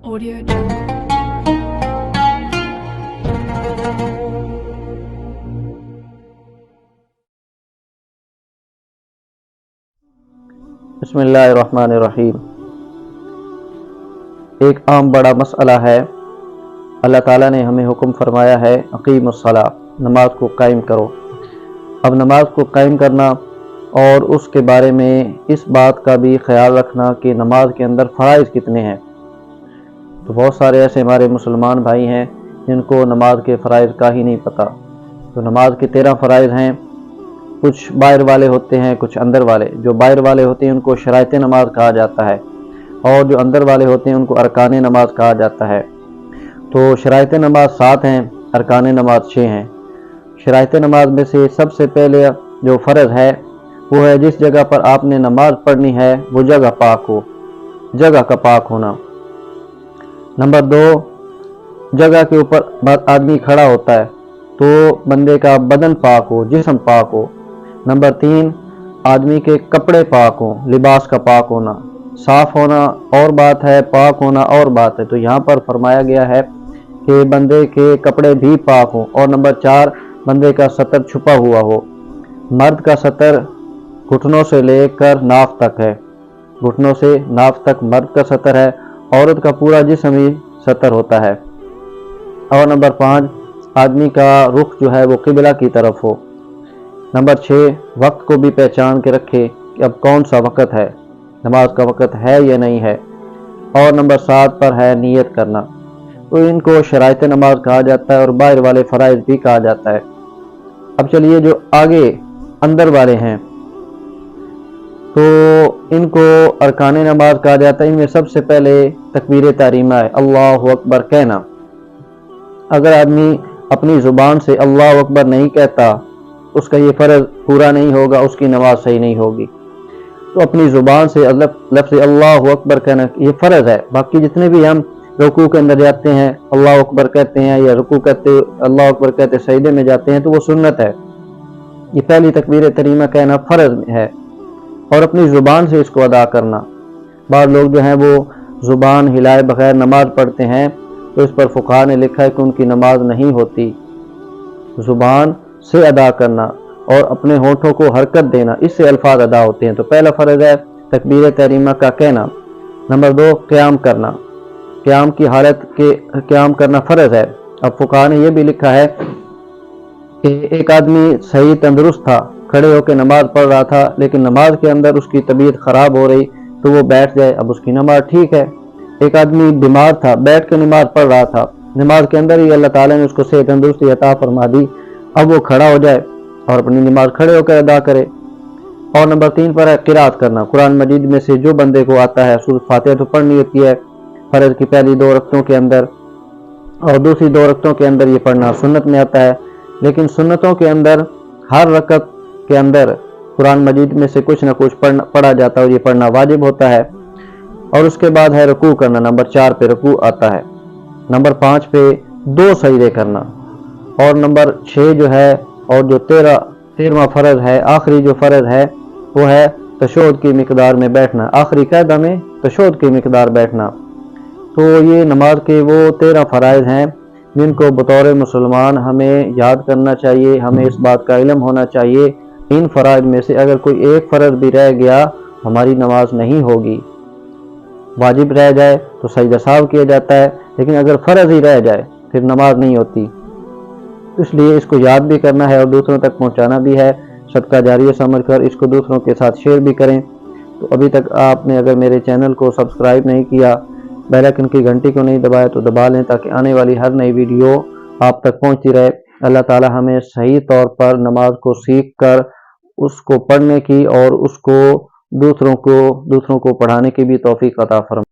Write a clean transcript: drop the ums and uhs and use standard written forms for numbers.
Audio Jungle. بسم اللہ الرحمن الرحیم۔ ایک عام بڑا مسئلہ ہے۔ اللہ تعالیٰ نے ہمیں حکم فرمایا ہے اقیم الصلاۃ، نماز کو قائم کرو۔ اب نماز کو قائم کرنا اور اس کے بارے میں اس بات کا بھی خیال رکھنا کہ نماز کے اندر فرائض کتنے ہیں۔ تو بہت سارے ایسے ہمارے مسلمان بھائی ہیں جن کو نماز کے فرائض کا ہی نہیں پتہ۔ تو نماز کے 13 فرائض ہیں، کچھ باہر والے ہوتے ہیں کچھ اندر والے۔ جو باہر والے ہوتے ہیں ان کو شرائط نماز کہا جاتا ہے، اور جو اندر والے ہوتے ہیں ان کو ارکان نماز کہا جاتا ہے۔ تو شرائط نماز 7 ہیں، ارکان نماز 6 ہیں۔ شرائط نماز میں سے سب سے پہلے جو فرض ہے وہ ہے جس جگہ پر آپ نے نماز پڑھنی ہے وہ جگہ پاک ہو، جگہ کا پاک ہونا۔ نمبر 2، جگہ کے اوپر آدمی کھڑا ہوتا ہے تو بندے کا بدن پاک ہو، جسم پاک ہو۔ نمبر 3، آدمی کے کپڑے پاک ہوں، لباس کا پاک ہونا۔ صاف ہونا اور بات ہے، پاک ہونا اور بات ہے۔ تو یہاں پر فرمایا گیا ہے کہ بندے کے کپڑے بھی پاک ہوں۔ اور نمبر 4، بندے کا سطر چھپا ہوا ہو۔ مرد کا سطر گھٹنوں سے لے کر ناف تک ہے، گھٹنوں سے ناف تک مرد کا سطر ہے، عورت کا پورا جسم ہی سطر ہوتا ہے۔ اور نمبر 5، آدمی کا رخ جو ہے وہ قبلہ کی طرف ہو۔ نمبر 6، وقت کو بھی پہچان کے رکھے کہ اب کون سا وقت ہے، نماز کا وقت ہے یا نہیں ہے۔ اور نمبر 7 پر ہے نیت کرنا۔ تو ان کو شرائط نماز کہا جاتا ہے اور باہر والے فرائض بھی کہا جاتا ہے۔ اب چلیے جو آگے اندر والے ہیں تو ان کو ارکان نماز کہا جاتا ہے۔ ان میں سب سے پہلے تکبیر تحریمہ ہے، اللہ اکبر کہنا۔ اگر آدمی اپنی زبان سے اللہ اکبر نہیں کہتا اس کا یہ فرض پورا نہیں ہوگا، اس کی نماز صحیح نہیں ہوگی۔ تو اپنی زبان سے لفظ اللہ اکبر کہنا یہ فرض ہے۔ باقی جتنے بھی ہم رکوع کے اندر جاتے ہیں اللہ اکبر کہتے ہیں، یا رکوع کرتے اللہ اکبر کہتے سجدے میں جاتے ہیں تو وہ سنت ہے۔ یہ پہلی تکبیر تحریمہ کہنا فرض ہے، اور اپنی زبان سے اس کو ادا کرنا۔ بعض لوگ جو ہیں وہ زبان ہلائے بغیر نماز پڑھتے ہیں تو اس پر فقہا نے لکھا ہے کہ ان کی نماز نہیں ہوتی۔ زبان سے ادا کرنا اور اپنے ہونٹوں کو حرکت دینا، اس سے الفاظ ادا ہوتے ہیں۔ تو پہلا فرض ہے تکبیر تحریمہ کا کہنا۔ نمبر 2، قیام کرنا۔ قیام کی حالت کے قیام کرنا فرض ہے۔ اب فقہا نے یہ بھی لکھا ہے کہ ایک آدمی صحیح تندرست تھا، کھڑے ہو کے نماز پڑھ رہا تھا، لیکن نماز کے اندر اس کی طبیعت خراب ہو رہی تو وہ بیٹھ جائے، اب اس کی نماز ٹھیک ہے۔ ایک آدمی بیمار تھا، بیٹھ کے نماز پڑھ رہا تھا، نماز کے اندر ہی اللہ تعالیٰ نے اس کو صحت تندرستی عطا فرما دی، اب وہ کھڑا ہو جائے اور اپنی نماز کھڑے ہو کر ادا کرے۔ اور نمبر 3 پر ہے قرات کرنا۔ قرآن مجید میں سے جو بندے کو آتا ہے سورۃ فاتحہ تو پڑھنی ہوتی ہے فرض کی پہلی 2 رکعتوں کے اندر، اور دوسری 2 رکعتوں کے اندر یہ پڑھنا سنت میں آتا ہے۔ لیکن سنتوں کے اندر ہر رکعت کے اندر قرآن مجید میں سے کچھ نہ کچھ پڑھا جاتا ہے اور یہ پڑھنا واجب ہوتا ہے۔ اور اس کے بعد ہے رکوع کرنا، نمبر 4 پہ رکوع آتا ہے۔ نمبر 5 پہ 2 سجدے کرنا۔ اور نمبر 6 جو ہے اور جو 13واں فرض ہے، آخری جو فرض ہے وہ ہے تشہد کی مقدار میں بیٹھنا، آخری قاعدہ میں تشہد کی مقدار بیٹھنا۔ تو یہ نماز کے وہ 13 فرائض ہیں جن کو بطور مسلمان ہمیں یاد کرنا چاہیے، ہمیں اس بات کا علم ہونا چاہیے۔ ان فرائض میں سے اگر کوئی ایک فرض بھی رہ گیا ہماری نماز نہیں ہوگی۔ واجب رہ جائے تو سجدہ سہو کیا جاتا ہے، لیکن اگر فرض ہی رہ جائے پھر نماز نہیں ہوتی۔ اس لیے اس کو یاد بھی کرنا ہے اور دوسروں تک پہنچانا بھی ہے، صدقہ جاریہ سمجھ کر اس کو دوسروں کے ساتھ شیئر بھی کریں۔ تو ابھی تک آپ نے اگر میرے چینل کو سبسکرائب نہیں کیا، بیل آئیکن کی گھنٹی کو نہیں دبایا تو دبا لیں تاکہ آنے والی ہر نئی ویڈیو آپ تک پہنچتی رہے۔ اللہ تعالی ہمیں صحیح طور پر نماز کو سیکھ کر اس کو پڑھنے کی اور اس کو دوسروں کو پڑھانے کی بھی توفیق عطا فرمائے۔